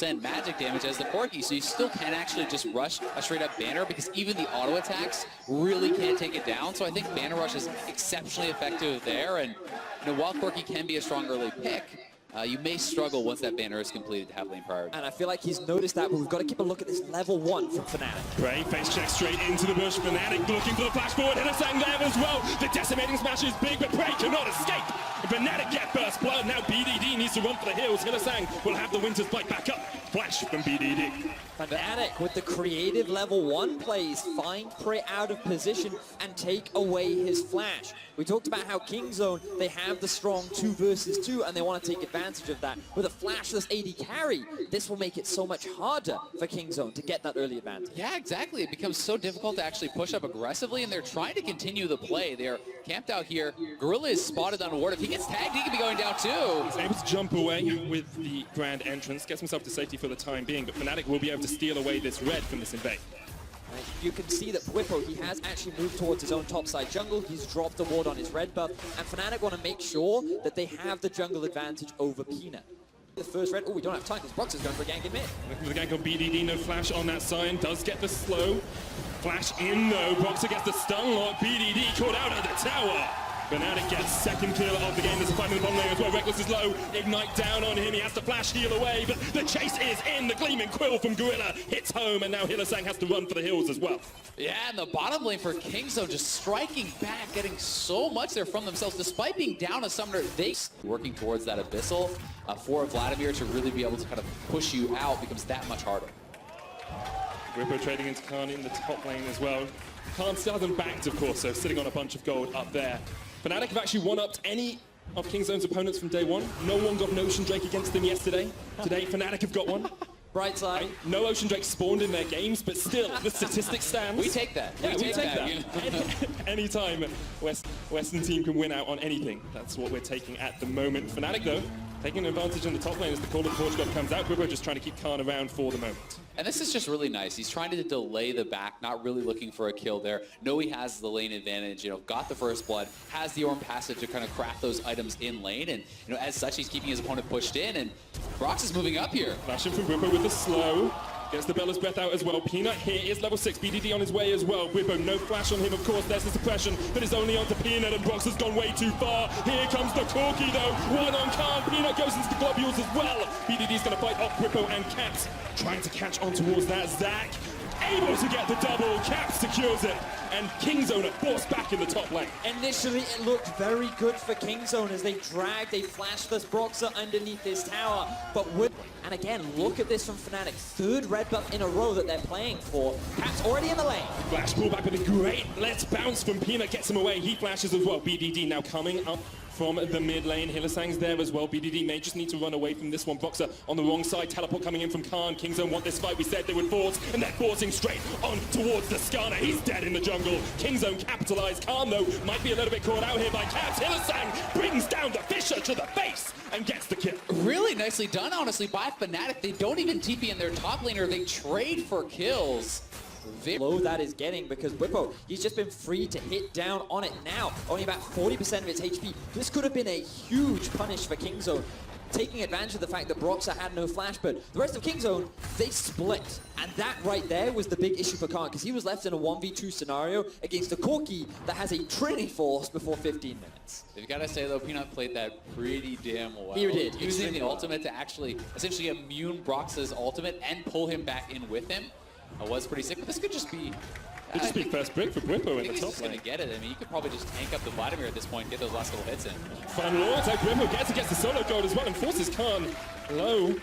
50% magic damage as the Corki, so you still can actually just rush a straight-up banner because even the auto attacks really can't take it down. So I think banner rush is exceptionally effective there, and while Corki can be a strong early pick, you may struggle once that banner is completed to have lane priority. And I feel like he's noticed that, but we've got to keep a look at this level 1 from Fnatic. Prey, face check straight into the bush. Fnatic looking for the flash forward. Hylissang there as well. The decimating smash is big, but Prey cannot escape. Fnatic get first blood. Now BDD needs to run for the hills. Hylissang will have the Winter's Bite back up. Flash from BDD. Fnatic with the creative level 1 plays, find Prey out of position and take away his flash. We talked about how Kingzone, they have the strong 2 versus 2 and they want to take advantage of that. With a flashless AD carry, this will make it so much harder for Kingzone to get that early advantage. Yeah, exactly. It becomes so difficult to actually push up aggressively, and they're trying to continue the play. They're camped out here. Gorilla is spotted on ward. If he gets tagged, he could be going down too. He's able to jump away with the grand entrance, gets himself to safety for the time being, but Fnatic will be able to steal away this red from this invade. You can see that Bwipo, he has actually moved towards his own topside jungle. He's dropped a ward on his red buff, and Fnatic want to make sure that they have the jungle advantage over Peanut. The first red, oh, we don't have time because Brox is going for a gank in mid. Looking for the gank on BDD, no flash on that sign, does get the slow. Flash in though, Broxer gets the stun lock, BDD caught out at the tower. Fnatic gets second kill of the game. There's a fight in the bottom lane as well. Reckless is low. Ignite down on him. He has to flash heal away, but the chase is in. The Gleaming Quill from Gorilla hits home, and now Hylissang has to run for the hills as well. Yeah, and the bottom lane for Kingzone just striking back, getting so much there from themselves. Despite being down a summoner, they working towards that Abyssal. For Vladimir to really be able to kind of push you out becomes that much harder. Bwipo trading into Khan in the top lane as well. Khan still hasn't backed, of course, so sitting on a bunch of gold up there. Fnatic have actually one-upped any of Kingzone's opponents from day one. No one got an Ocean Drake against them yesterday. Today, Fnatic have got one. Bright side. No Ocean Drake spawned in their games, but still, the statistics stands. We take that. Yeah, we take that. Anytime Western team can win out on anything, that's what we're taking at the moment. Fnatic, though, taking advantage in the top lane as the Call of Portugal comes out. Bwipo just trying to keep Khan around for the moment. And this is just really nice. He's trying to delay the back, not really looking for a kill there. Know he has the lane advantage, got the first blood, has the Orm passage to kind of craft those items in lane, and as such, he's keeping his opponent pushed in, and Brox is moving up here. Flashing from Bwipo with the slow. Gets the Bella's Breath out as well. Peanut here is level 6. BDD on his way as well. Bwipo, no flash on him, of course. There's the suppression, but it's only onto Peanut, and Brox has gone way too far. Here comes the Corki, though. One on Khan. Peanut goes into the globules as well. BDD's going to fight off Bwipo and Caps. Trying to catch on towards that. Zach able to get the double. Caps secures it. And Kingzone are forced back in the top lane. Initially, it looked very good for Kingzone as they dragged a flashless Broxer underneath his tower. But and again, look at this from Fnatic. 3rd red buff in a row that they're playing for. Caps already in the lane. Flash pull back with a great let's bounce from Peanut. Gets him away. He flashes as well. BDD now coming up from the mid lane. Hylissang's there as well. BDD may just need to run away from this one. Broxer on the wrong side. Teleport coming in from Khan. Kingzone want this fight. We said they would force, and they're forcing straight on towards the Skarner. He's dead in the jungle. Kingzone capitalized. Khan, though, might be a little bit caught out here by Caps. Hylissang brings down the Fisher to the face and gets the kill. Really nicely done, honestly, by Fnatic. They don't even TP in their top laner. They trade for kills. Low that is getting because Bwipo, he's just been free to hit down on it now. Only about 40% of its HP. This could have been a huge punish for Kingzone, taking advantage of the fact that Broxer had no flash, but the rest of Kingzone, they split. And that right there was the big issue for Khan, because he was left in a 1v2 scenario against a Corki that has a Trinity Force before 15 minutes. You've got to say, though, Peanut played that pretty damn well. He did. Using the ultimate to actually essentially immune Brox's ultimate and pull him back in with him. Was pretty sick, but this could just be... Could just be first break for Bwipo in the top lane. Going to get it. I mean, you could probably just tank up the Vladimir at this point and get those last couple hits in. Fun Lord, like Bwipo gets the solo gold as well and forces Khan low.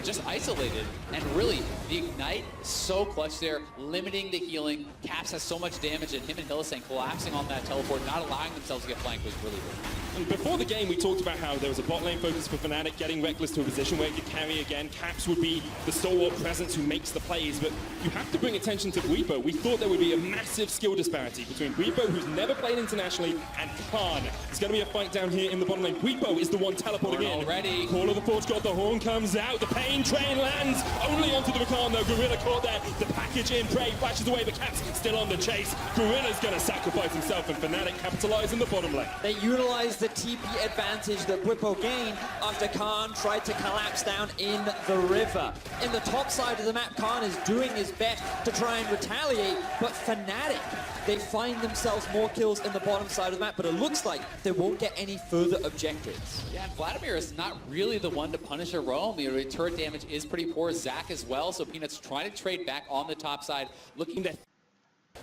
Just isolated, and really, the Ignite is so clutch there, limiting the healing. Caps has so much damage, and him and Hylissang collapsing on that teleport, not allowing themselves to get flanked was really good. And before the game, we talked about how there was a bot lane focus for Fnatic, getting Reckless to a position where he could carry again. Caps would be the stalwart presence who makes the plays, but you have to bring attention to Bwipo. We thought there would be a massive skill disparity between Bwipo, who's never played internationally, and Khan. There's going to be a fight down here in the bottom lane. Bwipo is the one teleporting in. Already. Call of the Forge God, the horn comes out, the Pain train lands only onto the Rakan though. Gorilla caught there. The package in, Prey flashes away, but Caps still on the chase. Gorilla's gonna sacrifice himself, and Fnatic capitalize in the bottom lane. They utilized the TP advantage that Whippo gained after Khan tried to collapse down in the river. In the top side of the map, Khan is doing his best to try and retaliate, but Fnatic, they find themselves more kills in the bottom side of the map, but it looks like they won't get any further objectives. Yeah, and Vladimir is not really the one to punish a roam. The turret damage is pretty poor. Zach as well, so Peanut's trying to trade back on the top side, looking to...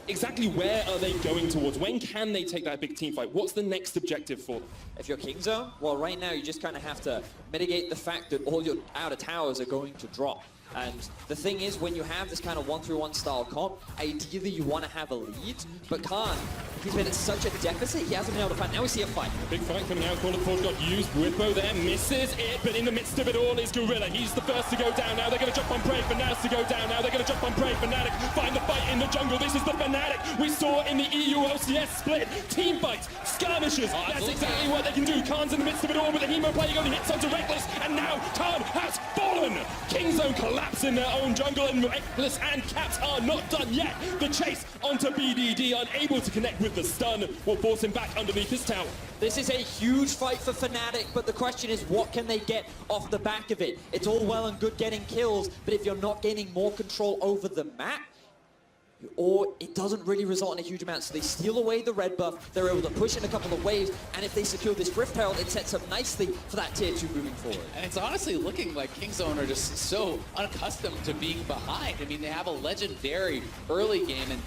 Exactly where are they going towards? When can they take that big team fight? What's the next objective for them? If you're King Zone, well, right now you just kind of have to mitigate the fact that all your outer towers are going to drop. And the thing is, when you have this kind of 1-3-1 style comp, ideally you want to have a lead, but Khan, he's been at such a deficit, he hasn't been able to fight. Now we see a fight. Big fight coming out, Call of Forge got used, Whippo there, misses it, but in the midst of it all is Gorilla. He's the first to go down, now they're going to jump on Prey, Fnatic to go down, now they're going to jump on Prey, Fnatic find the fight in the jungle. This is the Fnatic we saw in the EU OCS split. Team fights, skirmishes, that's exactly what they can do. Khan's in the midst of it all with the Hemo playing on the hits onto Reckless, and now Khan has fallen. King Zone collapse in their own jungle, and Reckless and Caps are not done yet. The chase onto BDD, unable to connect with the stun, will force him back underneath his tower. This is a huge fight for Fnatic, but the question is, what can they get off the back of it? It's all well and good getting kills, but if you're not gaining more control over the map, or it doesn't really result in a huge amount. So they steal away the red buff, they're able to push in a couple of waves, and if they secure this Rift Herald, it sets up nicely for that tier 2 moving forward. And it's honestly looking like Kingzone are just so unaccustomed to being behind. I mean, they have a legendary early game, and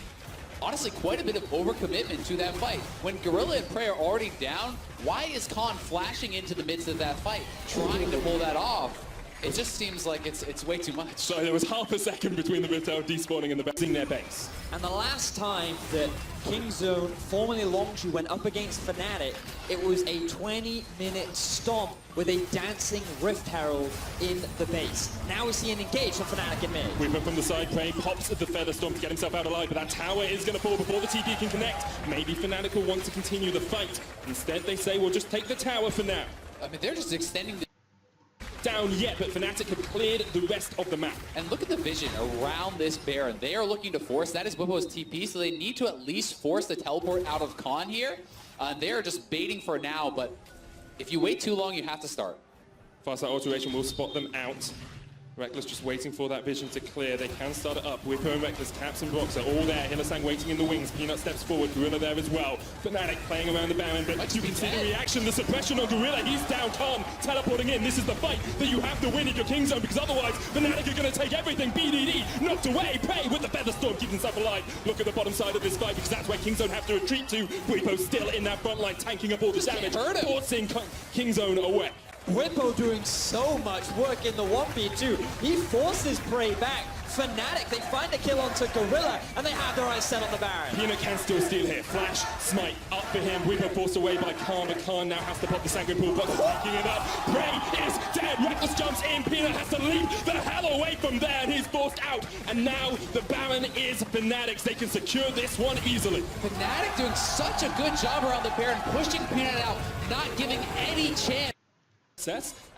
honestly quite a bit of overcommitment to that fight. When Gorilla and Prey are already down, why is Khan flashing into the midst of that fight, trying to pull that off? It just seems like it's way too much. So there was half a second between the Rift Herald despawning and the basing their base. And the last time that King Zone, formerly Longju, went up against Fnatic, it was a 20-minute stomp with a dancing Rift Herald in the base. Now we see an engage from Fnatic in mid. Whipper from the side, Prey pops at the Feather Storm to get himself out alive, but that tower is going to fall before the TP can connect. Maybe Fnatic will want to continue the fight. Instead, they say, we'll just take the tower for now. I mean, they're just extending the down yet, but Fnatic have cleared the rest of the map. And look at the vision around this Baron. They are looking to force, that is Whippo's TP, so they need to at least force the teleport out of Khan here. They are just baiting for now, but if you wait too long, you have to start. Fast alteration will spot them out. Reckless just waiting for that vision to clear. They can start it up. Whippo and Reckless, Caps and Box are all there. Hillisang waiting in the wings. Peanut steps forward. Gorilla there as well. Fnatic playing around the Baron, but you can see the reaction, the suppression on Gorilla. He's down. Khan teleporting in. This is the fight that you have to win in your King Zone, because otherwise Fnatic are going to take everything. BDD knocked away. Prey with the Feather Storm keeping himself alive. Look at the bottom side of this fight, because that's where King Zone have to retreat to. Whippo still in that front line, tanking up all the damage. Forcing King Zone away. Whippo doing so much work in the 1v2. He forces Prey back. Fnatic, they find a kill onto Gorilla, and they have their eyes set on the Baron. Peanut can still steal here. Flash, smite, up for him. Whippo forced away by Khan, but Khan now has to pop the Sanguine Pool, but picking it up. Prey is dead. Reckless jumps in. Peanut has to leap the hell away from there, and he's forced out. And now the Baron is Fnatic's. They can secure this one easily. Fnatic doing such a good job around the Baron, pushing Peanut out, not giving any chance.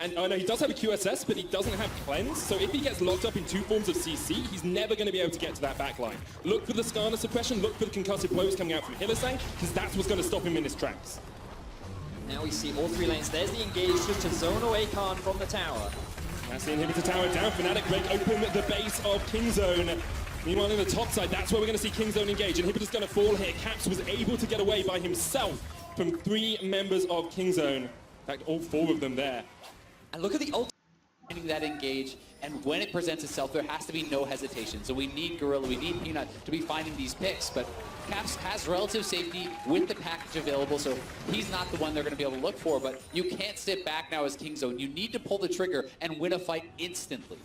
And I know he does have a QSS, but he doesn't have cleanse, so if he gets locked up in 2 forms of CC, he's never going to be able to get to that back line. Look for the Skarner suppression, look for the concussive blows coming out from Hillisang, because that's what's going to stop him in his tracks. Now we see all 3 lanes. There's the engage just to zone away Khan from the tower. That's the inhibitor tower down. Fnatic break open the base of King Zone. Meanwhile, in the top side, that's where we're going to see King Zone engage. Inhibitor's going to fall here. Caps was able to get away by himself from 3 members of King Zone. In fact, all 4 of them there. And look at the ult that engage, and when it presents itself, there has to be no hesitation. So we need Gorilla, we need Peanut to be finding these picks, but Caps has relative safety with the package available, so he's not the one they're going to be able to look for, but you can't sit back now as King Zone. You need to pull the trigger and win a fight instantly.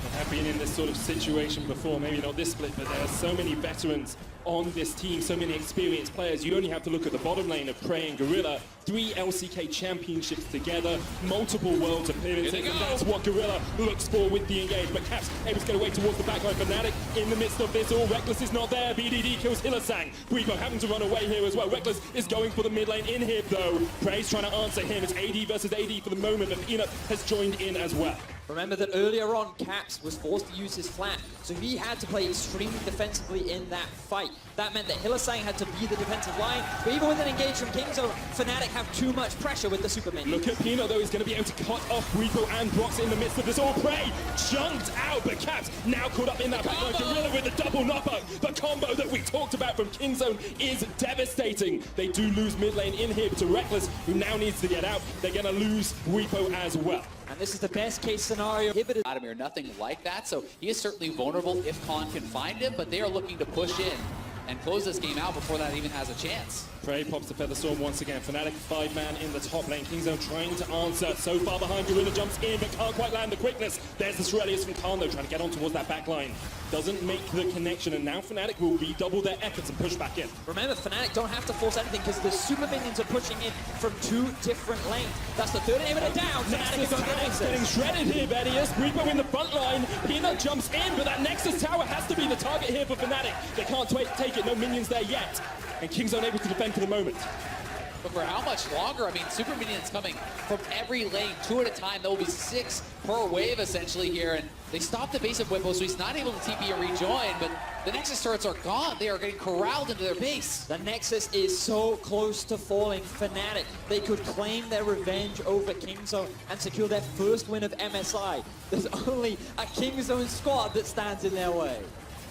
I have been in this sort of situation before, maybe not this split, but there are so many veterans on this team. So many experienced players. You only have to look at the bottom lane of Prey and Gorilla. 3 LCK championships together, multiple worlds appearances, and that's what Gorilla looks for with the engage. But Caps able to get away towards the backline. Fnatic in the midst of this all. Reckless is not there. BDD kills Hylissang. Bwipo having to run away here as well. Reckless is going for the mid lane in here though. Prey's trying to answer him. It's AD versus AD for the moment, but Peanut has joined in as well. Remember that earlier on, Caps was forced to use his flat, so he had to play extremely defensively in that fight. That meant that Hylissang had to be the defensive line, but even with an engage from Kingzone, Fnatic have too much pressure with the super minion. Look at Peanut though, he's going to be able to cut off Bwipo and Brox in the midst of this all. Prey jumped out, but Caps now caught up in that backline. Gorilla with the double knockback. The combo that we talked about from Kingzone is devastating. They do lose mid lane inhib to Reckless, who now needs to get out. They're going to lose Bwipo as well. And this is the best case scenario. Vladimir, nothing like that, so he is certainly vulnerable if Khan can find him, but they are looking to push in and close this game out before that even has a chance. Prey pops the Feather Storm once again. Fnatic 5-man in the top lane. Kingzone trying to answer. So far behind, Gorilla jumps in, but can't quite land the quickness. There's the Shurelius from Khan though, trying to get on towards that back line. Doesn't make the connection, and now Fnatic will redouble their efforts and push back in. Remember, Fnatic don't have to force anything because the super minions are pushing in from 2 different lanes. That's the third inhibitor down. Fnatic is on the Nexus. Getting shredded here, Bedius. Bwipo in the front line. Peanut jumps in, but that Nexus tower has to be the target here for Fnatic. They can't take it. No minions there yet. And Kingzone able to defend for the moment. But for how much longer? I mean, super minions coming from every lane, 2 at a time. There will be 6 per wave essentially here, and they stopped the base of Bwipo, so he's not able to TP and rejoin, but the Nexus turrets are gone. They are getting corralled into their base. The Nexus is so close to falling. Fnatic, they could claim their revenge over Kingzone and secure their first win of MSI. There's only a Kingzone squad that stands in their way.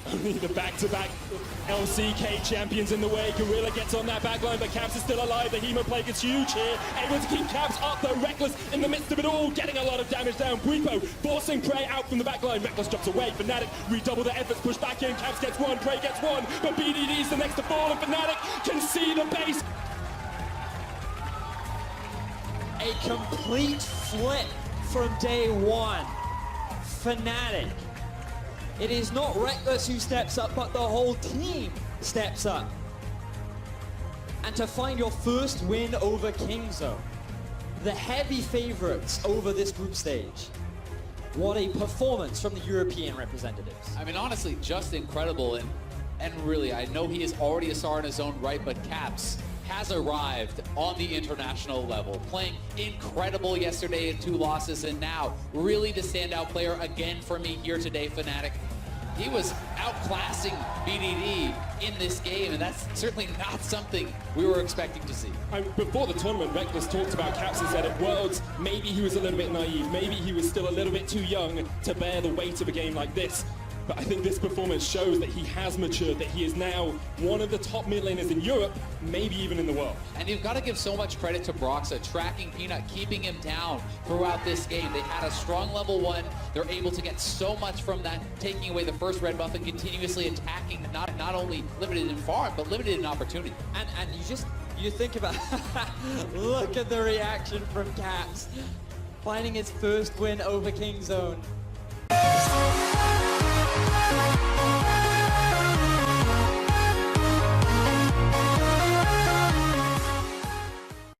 Only the back-to-back LCK champions in the way. Gorilla gets on that backline, but Caps is still alive. The Hemo Plague is huge here. Able to keep Caps up, though. Reckless in the midst of it all, getting a lot of damage down. Bwipo forcing Prey out from the backline. Reckless drops away. Fnatic redouble their efforts, push back in. Caps gets one, Prey gets one, but BDD is the next to fall, and Fnatic can see the base. A complete flip from day one. Fnatic. It is not Reckless who steps up, but the whole team steps up. And to find your first win over Kingzone, the heavy favorites over this group stage. What a performance from the European representatives. I mean, honestly, just incredible. And really, I know he is already a star in his own right, but Caps has arrived on the international level, playing incredible yesterday in 2 losses, and now really the standout player again for me here today, Fnatic. He was outclassing BDD in this game, and that's certainly not something we were expecting to see. Before the tournament, Reckless talked about Caps and said at Worlds, maybe he was a little bit naive, maybe he was still a little bit too young to bear the weight of a game like this. But I think this performance shows that he has matured, that he is now one of the top mid laners in Europe, maybe even in the world. And you've got to give so much credit to Broxa, tracking Peanut, keeping him down throughout this game. They had a strong level 1. They're able to get so much from that, taking away the first red buff and continuously attacking, not only limited in farm, but limited in opportunity. And you think about, look at the reaction from Caps. Finding his first win over Kingzone.